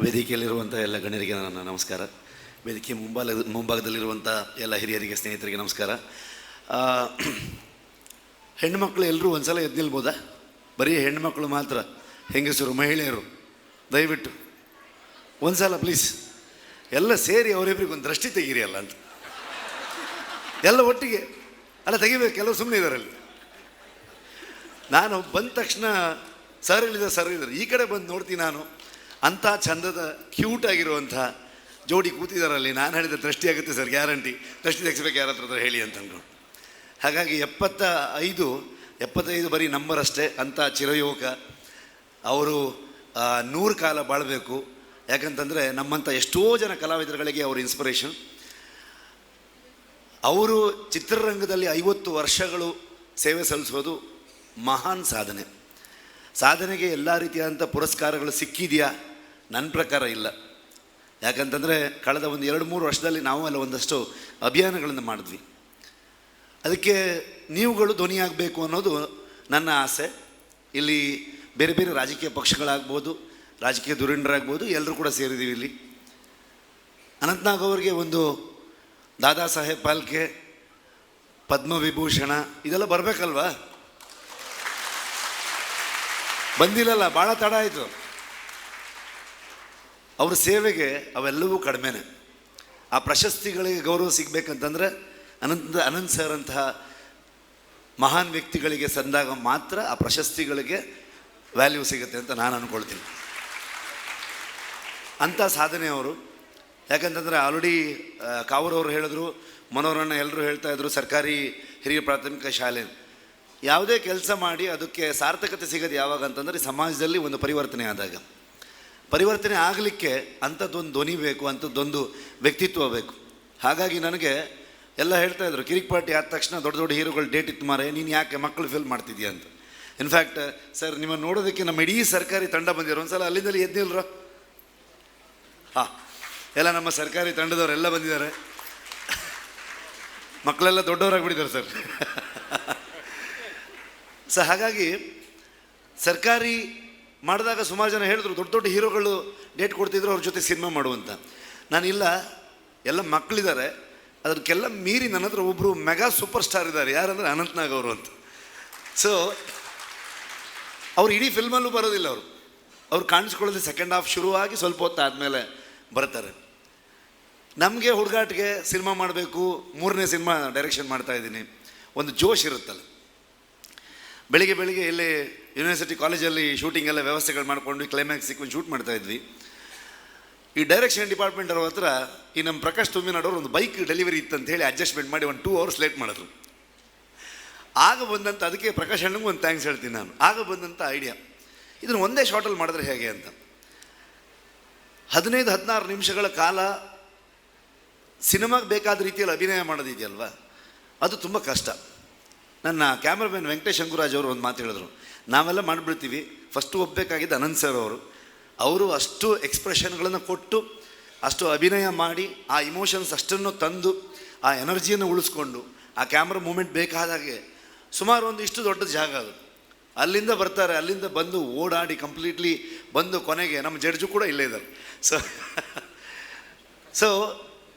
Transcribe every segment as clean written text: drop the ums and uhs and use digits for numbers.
ವೇದಿಕೆಯಲ್ಲಿರುವಂಥ ಎಲ್ಲ ಗಣ್ಯರಿಗೆ ನನ್ನ ನಮಸ್ಕಾರ. ವೇದಿಕೆ ಮುಂಭಾಗದಲ್ಲಿರುವಂಥ ಎಲ್ಲ ಹಿರಿಯರಿಗೆ, ಸ್ನೇಹಿತರಿಗೆ ನಮಸ್ಕಾರ. ಹೆಣ್ಣುಮಕ್ಕಳು ಎಲ್ಲರೂ ಒಂದು ಸಲ ಎದ್ದು ನಿಲ್ಬೋದಾ? ಬರೀ ಹೆಣ್ಣುಮಕ್ಕಳು ಮಾತ್ರ, ಹೆಂಗಸರು, ಮಹಿಳೆಯರು ದಯವಿಟ್ಟು ಒಂದು ಸಲ ಪ್ಲೀಸ್ ಎಲ್ಲ ಸೇರಿ ಅವರಿಬ್ಬರಿಗೊಂದು ದೃಷ್ಟಿ ತೆಗೀರಿ ಅಲ್ಲ ಅಂತ, ಎಲ್ಲ ಒಟ್ಟಿಗೆ ಅಲ್ಲ ತೆಗಿಬೇಕು. ಕೆಲವರು ಸುಮ್ಮನೆ ಇದ್ದಾರಲ್ಲಿ. ನಾನು ಬಂದ ತಕ್ಷಣ ಸರ್ ಹೇಳಿದ್ದಾರೆ, ಈ ಕಡೆ ಬಂದು ನೋಡ್ತೀನಿ ನಾನು, ಅಂಥ ಚಂದದ ಕ್ಯೂಟ್ ಆಗಿರುವಂಥ ಜೋಡಿ ಕೂತಿದ್ದಾರಲ್ಲಿ. ನಾನು ಹೇಳಿದೆ ದೃಷ್ಟಿ ಆಗುತ್ತೆ ಸರ್, ಗ್ಯಾರಂಟಿ, ದೃಷ್ಟಿ ತೆಗಿಸ್ಬೇಕು ಯಾರ ಹತ್ರ ಹೇಳಿ ಅಂತ ಅಂದ್ಕೊಂಡು. ಹಾಗಾಗಿ 75 ಬರೀ ನಂಬರ್ ಅಷ್ಟೇ. ಅಂಥ ಚಿರಯುವಕ ಅವರು 100 ಕಾಲ ಬಾಳಬೇಕು. ಯಾಕಂತಂದರೆ ನಮ್ಮಂಥ ಎಷ್ಟೋ ಜನ ಕಲಾವಿದರುಗಳಿಗೆ ಅವರು ಇನ್ಸ್ಪಿರೇಷನ್. ಅವರು ಚಿತ್ರರಂಗದಲ್ಲಿ 50 ವರ್ಷಗಳು ಸೇವೆ ಸಲ್ಲಿಸೋದು ಮಹಾನ್ ಸಾಧನೆ. ಸಾಧನೆಗೆ ಎಲ್ಲ ರೀತಿಯಾದಂಥ ಪುರಸ್ಕಾರಗಳು ಸಿಕ್ಕಿದೆಯಾ? ನನ್ನ ಪ್ರಕಾರ ಇಲ್ಲ. ಯಾಕಂತಂದರೆ ಕಳೆದ ಒಂದು 2-3 ವರ್ಷದಲ್ಲಿ ನಾವು ಎಲ್ಲ ಒಂದಷ್ಟು ಅಭಿಯಾನಗಳನ್ನು ಮಾಡಿದ್ವಿ. ಅದಕ್ಕೆ ನೀವುಗಳು ಧ್ವನಿಯಾಗಬೇಕು ಅನ್ನೋದು ನನ್ನ ಆಸೆ. ಇಲ್ಲಿ ಬೇರೆ ಬೇರೆ ರಾಜಕೀಯ ಪಕ್ಷಗಳಾಗ್ಬೋದು, ರಾಜಕೀಯ ಧುರೀಣರಾಗ್ಬೋದು, ಎಲ್ಲರೂ ಕೂಡ ಸೇರಿದ್ದೀವಿ ಇಲ್ಲಿ. ಅನಂತನಾಗ್ ಅವರಿಗೆ ಒಂದು ದಾದಾ ಸಾಹೇಬ್ ಫಾಲ್ಕೆ, ಪದ್ಮವಿಭೂಷಣ ಇದೆಲ್ಲ ಬರಬೇಕಲ್ವಾ? ಬಂದಿಲ್ಲಲ್ಲ, ಭಾಳ ತಡ ಆಯಿತು. ಅವ್ರ ಸೇವೆಗೆ ಅವೆಲ್ಲವೂ ಕಡಿಮೆನೆ. ಆ ಪ್ರಶಸ್ತಿಗಳಿಗೆ ಗೌರವ ಸಿಗಬೇಕಂತಂದರೆ ಅನಂತ್ ಸರ್ ಅಂತಹ ಮಹಾನ್ ವ್ಯಕ್ತಿಗಳಿಗೆ ಸಂದಾಗ ಮಾತ್ರ ಆ ಪ್ರಶಸ್ತಿಗಳಿಗೆ ವ್ಯಾಲ್ಯೂ ಸಿಗುತ್ತೆ ಅಂತ ನಾನು ಅಂದ್ಕೊಳ್ತೀನಿ. ಅಂಥ ಸಾಧನೆ ಅವರು. ಯಾಕಂತಂದರೆ ಆಲ್ರೆಡಿ ಕಾವೂರವರು ಹೇಳಿದ್ರು, ಮನೋರಣ್ಣ ಎಲ್ಲರೂ ಹೇಳ್ತಾಯಿದ್ರು, ಸರ್ಕಾರಿ ಹಿರಿಯ ಪ್ರಾಥಮಿಕ ಶಾಲೆ ಯಾವುದೇ ಕೆಲಸ ಮಾಡಿ ಅದಕ್ಕೆ ಸಾರ್ಥಕತೆ ಸಿಗೋದು ಯಾವಾಗ ಅಂತಂದರೆ ಸಮಾಜದಲ್ಲಿ ಒಂದು ಪರಿವರ್ತನೆ ಆದಾಗ. ಪರಿವರ್ತನೆ ಆಗಲಿಕ್ಕೆ ಅಂಥದ್ದೊಂದು ಧ್ವನಿ ಬೇಕು, ಅಂಥದ್ದೊಂದು ವ್ಯಕ್ತಿತ್ವ ಬೇಕು. ಹಾಗಾಗಿ ನನಗೆ ಎಲ್ಲ ಹೇಳ್ತಾಯಿದ್ರು, ಕಿರಿಕ್ ಪಾರ್ಟಿ ಆದ ತಕ್ಷಣ ದೊಡ್ಡ ದೊಡ್ಡ ಹೀರೋಗಳು ಡೇಟ್ ಇತ್ತು ಮಾರೆ, ನೀನು ಯಾಕೆ ಮಕ್ಕಳು ಫಿಲ್ ಮಾಡ್ತಿದ್ಯಾ ಅಂತ. ಇನ್ಫ್ಯಾಕ್ಟ್ ಸರ್, ನಿಮ್ಮನ್ನು ನೋಡೋದಕ್ಕೆ ನಮ್ಮ ಇಡೀ ಸರ್ಕಾರಿ ತಂಡ ಬಂದಿರೋ, ಒಂದು ಸಲ ಅಲ್ಲಿಂದಲ್ಲಿ ಎದ್ದಿಲ್ರ? ಹಾಂ, ಎಲ್ಲ ನಮ್ಮ ಸರ್ಕಾರಿ ತಂಡದವರೆಲ್ಲ ಬಂದಿದ್ದಾರೆ. ಮಕ್ಕಳೆಲ್ಲ ದೊಡ್ಡವರಾಗ್ಬಿಟ್ಟಿದ್ದಾರೆ ಸರ್. ಸೊ ಹಾಗಾಗಿ ಸರ್ಕಾರಿ ಮಾಡಿದಾಗ ಸುಮಾರು ಜನ ಹೇಳಿದ್ರು, ದೊಡ್ಡ ದೊಡ್ಡ ಹೀರೋಗಳು ಡೇಟ್ ಕೊಡ್ತಿದ್ರು, ಅವ್ರ ಜೊತೆ ಸಿನಿಮಾ ಮಾಡುವಂಥ. ನಾನಿಲ್ಲ, ಎಲ್ಲ ಮಕ್ಕಳಿದ್ದಾರೆ, ಅದಕ್ಕೆಲ್ಲ ಮೀರಿ ನನ್ನ ಹತ್ರ ಒಬ್ಬರು ಮೆಗಾ ಸೂಪರ್ ಸ್ಟಾರ್ ಇದ್ದಾರೆ. ಯಾರಂದರೆ ಅನಂತನಾಗ್ ಅವರು ಅಂತ. ಸೊ ಅವ್ರು ಇಡೀ ಫಿಲ್ಮಲ್ಲೂ ಬರೋದಿಲ್ಲ. ಅವ್ರು ಕಾಣಿಸ್ಕೊಳ್ಳೋದು ಸೆಕೆಂಡ್ ಹಾಫ್ ಶುರುವಾಗಿ ಸ್ವಲ್ಪ ಹೊತ್ತು ಆದಮೇಲೆ ಬರ್ತಾರೆ. ನಮಗೆ ಹುಡುಗಾಟಿಗೆ ಸಿನಿಮಾ ಮಾಡಬೇಕು, 3ನೇ ಸಿನಿಮಾ ಡೈರೆಕ್ಷನ್ ಮಾಡ್ತಾಯಿದ್ದೀನಿ, ಒಂದು ಜೋಶ್ ಇರುತ್ತಲ್ಲ. ಬೆಳಿಗ್ಗೆ ಇಲ್ಲಿ ಯೂನಿವರ್ಸಿಟಿ ಕಾಲೇಜಲ್ಲಿ ಶೂಟಿಂಗ್ ಎಲ್ಲ ವ್ಯವಸ್ಥೆಗಳು ಮಾಡಿಕೊಂಡು ಕ್ಲೈಮ್ಯಾಕ್ಸ್ ಸೀಕ್ವೆನ್ಸ್ ಶೂಟ್ ಮಾಡ್ತಾಯಿದ್ವಿ. ಈ ಡೈರೆಕ್ಷನ್ ಡಿಪಾರ್ಟ್ಮೆಂಟ್ ಅವ್ರ ಹತ್ರ ಈ ನಮ್ಮ ಪ್ರಕಾಶ್ ತುಮ್ಮಿನಾಡೋರು ಒಂದು ಬೈಕ್ ಡೆಲಿವರಿ ಇತ್ತಂತ ಹೇಳಿ ಅಡ್ಜಸ್ಟ್ಮೆಂಟ್ ಮಾಡಿ ಒಂದು 2 hours ಲೇಟ್ ಮಾಡಿದ್ರು. ಆಗ ಬಂದಂಥ, ಅದಕ್ಕೆ ಪ್ರಕಾಶ್ ಅಣ್ಣಂಗೂ ಒಂದು ಥ್ಯಾಂಕ್ಸ್ ಹೇಳ್ತೀನಿ ನಾನು, ಆಗ ಬಂದಂಥ ಐಡಿಯಾ, ಇದನ್ನು ಒಂದೇ ಶಾರ್ಟಲ್ಲಿ ಮಾಡಿದ್ರೆ ಹೇಗೆ ಅಂತ. 15-16 ನಿಮಿಷಗಳ ಕಾಲ ಸಿನಿಮಾಗೆ ಬೇಕಾದ ರೀತಿಯಲ್ಲಿ ಅಭಿನಯ ಮಾಡೋದಿದೆಯಲ್ವ, ಅದು ತುಂಬ ಕಷ್ಟ. ನನ್ನ ಕ್ಯಾಮ್ರಾಮನ್ ವೆಂಕಟೇಶ್ ಅಂಗುರಾಜ್ ಅವರು ಒಂದು ಮಾತು ಹೇಳಿದ್ರು, ನಾವೆಲ್ಲ ಮಾಡಿಬಿಡ್ತೀವಿ, ಫಸ್ಟು ಒಪ್ಪಬೇಕಾಗಿದ್ದು ಅನಂತ್ ಸರ್ ಅವರು ಅಷ್ಟು ಎಕ್ಸ್ಪ್ರೆಷನ್ಗಳನ್ನು ಕೊಟ್ಟು, ಅಷ್ಟು ಅಭಿನಯ ಮಾಡಿ, ಆ ಇಮೋಷನ್ಸ್ ಅಷ್ಟನ್ನು ತಂದು, ಆ ಎನರ್ಜಿಯನ್ನು ಉಳಿಸ್ಕೊಂಡು, ಆ ಕ್ಯಾಮ್ರಾ ಮೂಮೆಂಟ್ ಬೇಕಾದಾಗೆ ಸುಮಾರು ಒಂದು ಇಷ್ಟು ದೊಡ್ಡ ಜಾಗ ಅದು. ಅಲ್ಲಿಂದ ಬರ್ತಾರೆ, ಅಲ್ಲಿಂದ ಬಂದು ಓಡಾಡಿ ಕಂಪ್ಲೀಟ್ಲಿ ಬಂದು ಕೊನೆಗೆ ನಮ್ಮ ಜಡ್ಜು ಕೂಡ ಇಲ್ಲೇ ಇದ್ದಾರೆ. ಸೊ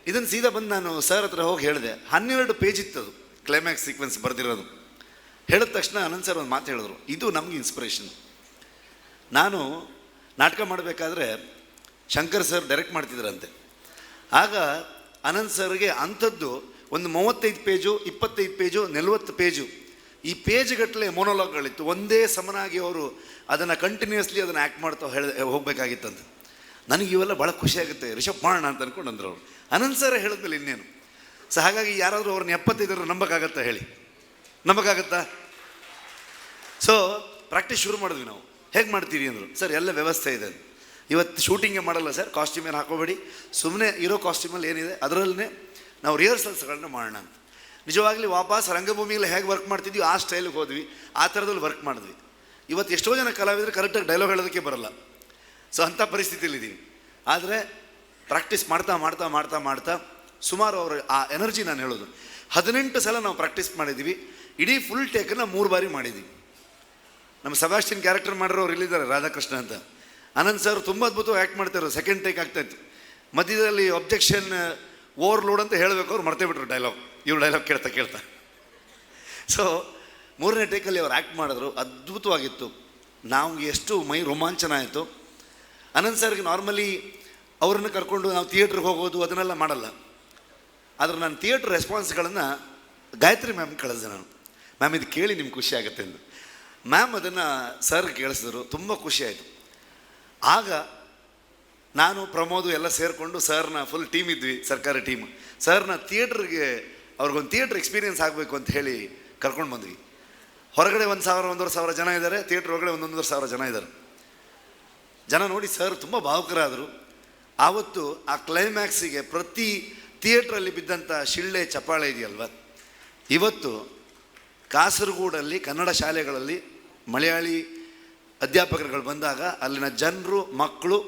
ಇದನ್ನು ಸೀದಾ ಬಂದು ನಾನು ಸರ್ ಹತ್ರ ಹೋಗಿ ಹೇಳಿದೆ. 12 ಪೇಜ್ ಇತ್ತದು ಕ್ಲೈಮ್ಯಾಕ್ಸ್ ಸೀಕ್ವೆನ್ಸ್ ಬರೆದಿರೋದು. ಹೇಳಿದ ತಕ್ಷಣ ಅನಂತ್ ಸರ್ ಒಂದು ಮಾತು ಹೇಳಿದ್ರು, ಇದು ನಮಗೆ ಇನ್ಸ್ಪಿರೇಷನ್. ನಾನು ನಾಟಕ ಮಾಡಬೇಕಾದ್ರೆ ಶಂಕರ್ ಸರ್ ಡೈರೆಕ್ಟ್ ಮಾಡ್ತಿದ್ರಂತೆ. ಆಗ ಅನಂತ್ ಸರ್ಗೆ ಅಂಥದ್ದು ಒಂದು 35 ಪೇಜು, 25 ಪೇಜು, 40 ಪೇಜು, ಈ ಪೇಜ್ಗಟ್ಟಲೆ ಮೊನೋಲಾಗ್ಗಳಿತ್ತು. ಒಂದೇ ಸಮನಾಗಿ ಅವರು ಅದನ್ನು ಕಂಟಿನ್ಯೂಸ್ಲಿ ಅದನ್ನು ಆ್ಯಕ್ಟ್ ಮಾಡ್ತಾ ಹೋಗಬೇಕಾಗಿತ್ತಂತ. ನನಗೆ ಇವೆಲ್ಲ ಭಾಳ ಖುಷಿಯಾಗುತ್ತೆ, ರಿಷಬ್ ಮಾಡೋಣ ಅಂತ ಅಂದ್ಕೊಂಡು ಅಂದರು ಅವರು. ಅನಂತ್ ಸರ್ ಹೇಳಿದ್ಮೇಲೆ ಇನ್ನೇನು. ಸೊ ಹಾಗಾಗಿ ಯಾರಾದರೂ ಅವ್ರನ್ನ 75 ನಂಬಕ್ಕಾಗತ್ತಾ ಹೇಳಿ? ನಂಬಕ್ಕಾಗತ್ತಾ? ಸೊ ಪ್ರಾಕ್ಟೀಸ್ ಶುರು ಮಾಡಿದ್ವಿ ನಾವು. ಹೇಗೆ ಮಾಡ್ತೀರಿ ಅಂದರು. ಸರ್ ಎಲ್ಲ ವ್ಯವಸ್ಥೆ ಇದೆ, ಇವತ್ತು ಶೂಟಿಂಗೇ ಮಾಡಲ್ಲ ಸರ್, ಕಾಸ್ಟ್ಯೂಮ್ ಏನು ಹಾಕೋಬೇಡಿ, ಸುಮ್ಮನೆ ಇರೋ ಕಾಸ್ಟ್ಯೂಮಲ್ಲಿ ಏನಿದೆ ಅದರಲ್ಲೇ ನಾವು ರಿಹರ್ಸಲ್ಸ್ಗಳನ್ನ ಮಾಡೋಣ ಅಂತ. ನಿಜವಾಗ್ಲಿ ವಾಪಸ್ ರಂಗಭೂಮಿಯಲ್ಲಿ ಹೇಗೆ ವರ್ಕ್ ಮಾಡ್ತಿದ್ವಿ ಆ ಸ್ಟೈಲಿಗೆ ಹೋದ್ವಿ, ಆ ಥರದಲ್ಲಿ ವರ್ಕ್ ಮಾಡಿದ್ವಿ. ಇವತ್ತು ಎಷ್ಟೋ ಜನ ಕಲಾವಿದರು ಕರೆಕ್ಟಾಗಿ ಡೈಲಾಗ್ ಹೇಳೋದಕ್ಕೆ ಬರಲ್ಲ. ಸೊ ಅಂಥ ಪರಿಸ್ಥಿತಿಯಲ್ಲಿದ್ದೀವಿ. ಆದರೆ ಪ್ರಾಕ್ಟೀಸ್ ಮಾಡ್ತಾ ಸುಮಾರು ಅವರು ಆ ಎನರ್ಜಿ, ನಾನು ಹೇಳೋದು 18 ಸಲ ನಾವು ಪ್ರಾಕ್ಟೀಸ್ ಮಾಡಿದ್ದೀವಿ. ಇಡೀ ಫುಲ್ ಟೇಕನ್ನು 3 ಬಾರಿ ಮಾಡಿದ್ದೀವಿ. ನಮ್ಮ ಸೆಬಾಸ್ಟಿಯನ್ ಕ್ಯಾರೆಕ್ಟರ್ ಮಾಡಿರೋರು ಇಲ್ಲಿದ್ದಾರೆ, ರಾಧಾಕೃಷ್ಣ ಅಂತ. ಅನಂತ್ ಸರ್ ತುಂಬ ಅದ್ಭುತವಾಗಿ ಆ್ಯಕ್ಟ್ ಮಾಡ್ತಾರೆ, ಸೆಕೆಂಡ್ ಟೇಕ್ ಆಗ್ತಾಯಿತ್ತು. ಮಧ್ಯದಲ್ಲಿ ಅಬ್ಜೆಕ್ಷನ್ ಓವರ್ಲೋಡ್ ಅಂತ ಹೇಳಬೇಕು, ಅವ್ರು ಮರ್ತೇ ಬಿಟ್ರು ಡೈಲಾಗ್, ಇವ್ರು ಡೈಲಾಗ್ ಕೇಳ್ತಾ ಕೇಳ್ತಾ. ಸೊ 3ನೇ ಟೇಕಲ್ಲಿ ಅವ್ರು ಆ್ಯಕ್ಟ್ ಮಾಡಿದ್ರು, ಅದ್ಭುತವಾಗಿತ್ತು. ನಾವು ಎಷ್ಟು ಮೈ ರೋಮಾಂಚನ ಆಯಿತು. ಅನಂತ್ ಸರ್ಗೆ ನಾರ್ಮಲಿ ಅವ್ರನ್ನ ಕರ್ಕೊಂಡು ನಾವು ಥಿಯೇಟ್ರಿಗೆ ಹೋಗೋದು ಅದನ್ನೆಲ್ಲ ಮಾಡಲ್ಲ. ಆದರೆ ನಾನು ಥಿಯೇಟ್ರ್ ರೆಸ್ಪಾನ್ಸ್ಗಳನ್ನು ಗಾಯತ್ರಿ ಮ್ಯಾಮ್ ಕಳಿಸಿದೆ. ನಾನು ಮ್ಯಾಮ್ ಇದು ಕೇಳಿ ನಿಮ್ಗೆ ಖುಷಿ ಆಗುತ್ತೆ ಎಂದು. ಮ್ಯಾಮ್ ಅದನ್ನು ಸರ್ಗೆ ಕೇಳಿಸಿದ್ರು, ತುಂಬ ಖುಷಿ ಆಯಿತು. ಆಗ ನಾನು ಪ್ರಮೋದು ಎಲ್ಲ ಸೇರಿಕೊಂಡು ಸರ್ನ ಫುಲ್ ಟೀಮ್ ಇದ್ವಿ, ಸರ್ಕಾರಿ ಟೀಮ್. ಸರ್ನ ಥಿಯೇಟ್ರಿಗೆ ಅವ್ರಿಗೊಂದು ಥಿಯೇಟ್ರ್ ಎಕ್ಸ್ಪೀರಿಯೆನ್ಸ್ ಆಗಬೇಕು ಅಂತ ಹೇಳಿ ಕರ್ಕೊಂಡು ಬಂದ್ವಿ. ಹೊರಗಡೆ 1,000-1,500 ಜನ ಇದ್ದಾರೆ, ಥಿಯೇಟ್ರ್ ಒಳಗಡೆ 1,100,000 ಜನ ಇದ್ದಾರೆ. ಜನ ನೋಡಿ ಸರ್ ತುಂಬ ಭಾವುಕರಾದರು. ಆವತ್ತು ಆ ಕ್ಲೈಮ್ಯಾಕ್ಸಿಗೆ ಪ್ರತಿ ಥಿಯೇಟ್ರಲ್ಲಿ ಬಿದ್ದಂಥ ಶಿಳ್ಳೆ ಚಪ್ಪಾಳೆ ಇದೆಯಲ್ವ, ಇವತ್ತು ಕಾಸರಗೋಡಲ್ಲಿ ಕನ್ನಡ ಶಾಲೆಗಳಲ್ಲಿ ಮಲಯಾಳಿ ಅಧ್ಯಾಪಕರುಗಳು ಬಂದಾಗ ಅಲ್ಲಿನ ಜನರು ಮಕ್ಕಳು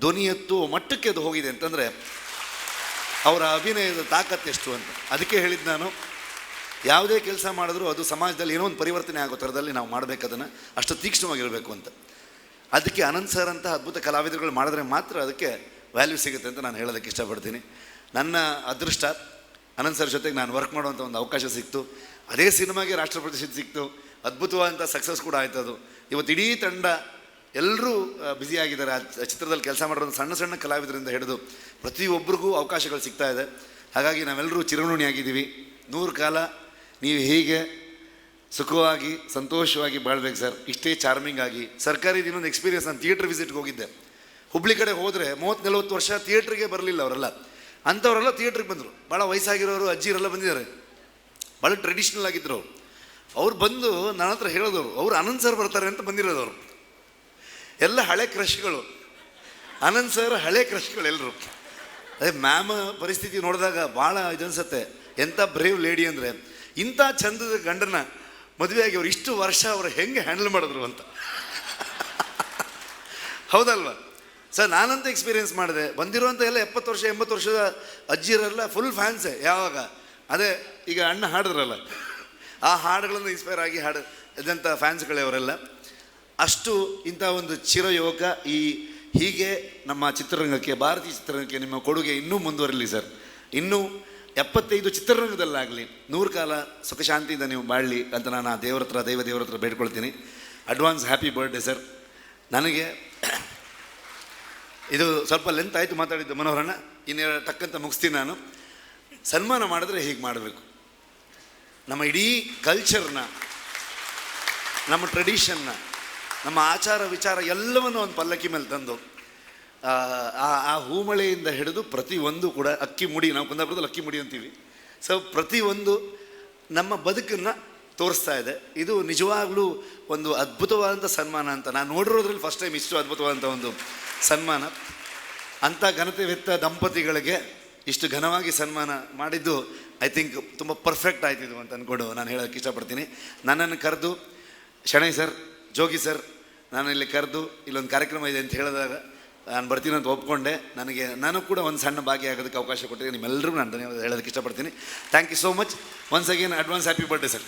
ಧ್ವನಿ ಎತ್ತುವ ಮಟ್ಟಕ್ಕೆ ಅದು ಹೋಗಿದೆ ಅಂತಂದರೆ ಅವರ ಅಭಿನಯದ ತಾಕತ್ತೆಷ್ಟು ಅಂತ. ಅದಕ್ಕೆ ಹೇಳಿದ್ದು ನಾನು, ಯಾವುದೇ ಕೆಲಸ ಮಾಡಿದ್ರೂ ಅದು ಸಮಾಜದಲ್ಲಿ ಏನೋ ಒಂದು ಪರಿವರ್ತನೆ ಆಗೋ ಥರದಲ್ಲಿ ನಾವು ಮಾಡಬೇಕದನ್ನು, ಅಷ್ಟು ತೀಕ್ಷ್ಣವಾಗಿರಬೇಕು ಅಂತ. ಅದಕ್ಕೆ ಅನಂತ್ ಸರ್ ಅಂತ ಅದ್ಭುತ ಕಲಾವಿದರುಗಳು ಮಾಡಿದ್ರೆ ಮಾತ್ರ ಅದಕ್ಕೆ ವ್ಯಾಲ್ಯೂ ಸಿಗುತ್ತೆ ಅಂತ ನಾನು ಹೇಳೋದಕ್ಕೆ ಇಷ್ಟಪಡ್ತೀನಿ. ನನ್ನ ಅದೃಷ್ಟ ಅನಂತ್ ಸರ್ ಜೊತೆಗೆ ನಾನು ವರ್ಕ್ ಮಾಡುವಂಥ ಒಂದು ಅವಕಾಶ ಸಿಕ್ತು. ಅದೇ ಸಿನಿಮಾಗೆ ರಾಷ್ಟ್ರ ಪ್ರಶಸ್ತಿ ಸಿಕ್ತು, ಅದ್ಭುತವಾದಂಥ ಸಕ್ಸಸ್ ಕೂಡ ಆಯ್ತು ಅದು. ಇವತ್ತು ಇಡೀ ತಂಡ ಎಲ್ಲರೂ ಬ್ಯುಸಿಯಾಗಿದ್ದಾರೆ. ಆ ಚಿತ್ರದಲ್ಲಿ ಕೆಲಸ ಮಾಡೋದು ಸಣ್ಣ ಸಣ್ಣ ಕಲಾವಿದರಿಂದ ಹಿಡಿದು ಪ್ರತಿಯೊಬ್ಬರಿಗೂ ಅವಕಾಶಗಳು ಸಿಗ್ತಾ ಇದೆ. ಹಾಗಾಗಿ ನಾವೆಲ್ಲರೂ ಚಿರಋಣಿಯಾಗಿದ್ದೀವಿ. 100 ಕಾಲ ನೀವು ಹೀಗೆ ಸುಖವಾಗಿ ಸಂತೋಷವಾಗಿ ಬಾಳ್ಬೇಕು ಸರ್, ಇಷ್ಟೇ ಚಾರ್ಮಿಂಗ್ ಆಗಿ. ಸರ್ಕಾರಿ ಇನ್ನೊಂದು ಎಕ್ಸ್ಪೀರಿಯನ್ಸ್, ನಾನು ಥಿಯೇಟ್ರ್ ವಿಸಿಟ್ಗೆ ಹೋಗಿದ್ದೆ. ಹುಬ್ಳಿ ಕಡೆ ಹೋದರೆ 30-40 ವರ್ಷ ಥಿಯೇಟ್ರಿಗೆ ಬರಲಿಲ್ಲ ಅವರೆಲ್ಲ. ಅಂಥವರೆಲ್ಲ ಥಿಯೇಟ್ರಿಗೆ ಬಂದರು. ಭಾಳ ವಯಸ್ಸಾಗಿರೋರು ಅಜ್ಜಿರೆಲ್ಲ ಬಂದಿದ್ದಾರೆ, ಭಾಳ ಟ್ರೆಡಿಷ್ನಲ್ ಆಗಿದ್ದರು. ಅವ್ರು ಬಂದು ನನ್ನ ಹತ್ರ ಹೇಳಿದವರು, ಅವ್ರು ಅನಂತ್ ಸರ್ ಬರ್ತಾರೆ ಅಂತ ಬಂದಿರೋದವರು. ಎಲ್ಲ ಹಳೆ ಕ್ರಶ್ಗಳು, ಅನಂತ್ ಸರ್ ಹಳೆ ಕ್ರಶ್ಗಳು ಎಲ್ಲರೂ. ಅದೇ ಮ್ಯಾಮ್ ಪರಿಸ್ಥಿತಿ ನೋಡಿದಾಗ ಭಾಳ ಇದನ್ಸುತ್ತೆ, ಎಂಥ ಬ್ರೇವ್ ಲೇಡಿ ಅಂದರೆ, ಇಂಥ ಚಂದದ ಗಂಡನ ಮದುವೆಯಾಗಿ ಅವ್ರು ಇಷ್ಟು ವರ್ಷ ಅವರು ಹೆಂಗೆ ಹ್ಯಾಂಡಲ್ ಮಾಡಿದ್ರು ಅಂತ. ಹೌದಲ್ವಾ ಸರ್? ನಾನಂತ ಎಕ್ಸ್ಪೀರಿಯೆನ್ಸ್ ಮಾಡಿದೆ. ಬಂದಿರೋಂಥ ಎಲ್ಲ 70 ವರ್ಷ 80 ವರ್ಷದ ಅಜ್ಜಿಯರೆಲ್ಲ ಫುಲ್ ಫ್ಯಾನ್ಸೇ. ಯಾವಾಗ ಅದೇ ಈಗ ಅಣ್ಣ ಹಾಡಿದ್ರಲ್ಲ, ಆ ಹಾಡುಗಳನ್ನು ಇನ್ಸ್ಪೈರ್ ಆಗಿ ಇದಂಥ ಫ್ಯಾನ್ಸ್ಗಳೇ ಅವರೆಲ್ಲ. ಅಷ್ಟು ಇಂಥ ಒಂದು ಚಿರಯೋಗ ಹೀಗೆ ನಮ್ಮ ಚಿತ್ರರಂಗಕ್ಕೆ, ಭಾರತೀಯ ಚಿತ್ರರಂಗಕ್ಕೆ ನಿಮ್ಮ ಕೊಡುಗೆ ಇನ್ನೂ ಮುಂದುವರಲಿ ಸರ್. ಇನ್ನೂ 75 ಚಿತ್ರರಂಗದಲ್ಲಾಗಲಿ 100 ಕಾಲ ಸುಖ ಶಾಂತಿಯಿಂದ ನೀವು ಬಾಳಲಿ ಅಂತ ನಾನು ಆ ದೇವ್ರ ಹತ್ರ ಬೇಡ್ಕೊಳ್ತೀನಿ. Advance happy birthday sir. ನನಗೆ ಇದು ಸ್ವಲ್ಪ ಲೆಂತ್ ಆಯಿತು ಮಾತಾಡಿದ್ದು ಮನೋಹರಣ್ಣ, ಇನ್ನು ತಕ್ಕಂತ ಮುಗಿಸ್ತೀನಿ ನಾನು. ಸನ್ಮಾನ ಮಾಡಿದ್ರೆ ಹೀಗೆ ಮಾಡಬೇಕು. ನಮ್ಮ ಇಡೀ ಕಲ್ಚರ್ನ, ನಮ್ಮ ಟ್ರೆಡಿಷನ್ನ, ನಮ್ಮ ಆಚಾರ ವಿಚಾರ ಎಲ್ಲವನ್ನು ಒಂದು ಪಲ್ಲಕ್ಕಿ ಮೇಲೆ ತಂದು ಆ ಹೂಮಳೆಯಿಂದ ಹಿಡಿದು ಪ್ರತಿಯೊಂದು ಕೂಡ ಅಕ್ಕಿ ಮುಡಿ, ನಾವು ಕುಂದಾಪುರದಲ್ಲಿ ಅಕ್ಕಿ ಮುಡಿ ಅಂತೀವಿ. ಸೊ ಪ್ರತಿಯೊಂದು ನಮ್ಮ ಬದುಕನ್ನು ತೋರಿಸ್ತಾ ಇದೆ. ಇದು ನಿಜವಾಗ್ಲೂ ಒಂದು ಅದ್ಭುತವಾದಂಥ ಸನ್ಮಾನ ಅಂತ ನಾನು ನೋಡಿರೋದ್ರಲ್ಲಿ ಫಸ್ಟ್ ಟೈಮ್ ಇಷ್ಟು ಅದ್ಭುತವಾದಂಥ ಒಂದು ಸನ್ಮಾನ. ಅಂಥ ಘನತೆವೆತ್ತ ದಂಪತಿಗಳಿಗೆ ಇಷ್ಟು ಘನವಾಗಿ ಸನ್ಮಾನ ಮಾಡಿದ್ದು ಐ ಥಿಂಕ್ ತುಂಬ ಪರ್ಫೆಕ್ಟ್ ಆಯ್ತಿದ್ದು ಅಂತ ಅಂದ್ಕೊಂಡು ನಾನು ಹೇಳೋಕ್ಕೆ ಇಷ್ಟಪಡ್ತೀನಿ. ನನ್ನನ್ನು ಕರೆದು ಶಣೈ ಸರ್, ಜೋಗಿ ಸರ್, ನಾನು ಇಲ್ಲಿ ಕರೆದು ಇಲ್ಲೊಂದು ಕಾರ್ಯಕ್ರಮ ಇದೆ ಅಂತ ಹೇಳಿದಾಗ ನಾನು ಬರ್ತೀನಿ ಅಂತ ಒಪ್ಕೊಂಡೆ. ನಾನು ಕೂಡ ಒಂದು ಸಣ್ಣ ಭಾಗಿಯಾಗೋದಕ್ಕೆ ಅವಕಾಶ ಕೊಟ್ಟಿದ್ದೆ. ನಿಮ್ಮೆಲ್ಲರಿಗೂ ನಾನು ಧನ್ಯವಾದ ಹೇಳೋದಕ್ಕೆ ಇಷ್ಟಪಡ್ತೀನಿ. Thank you so much. Once again advance happy birthday sir.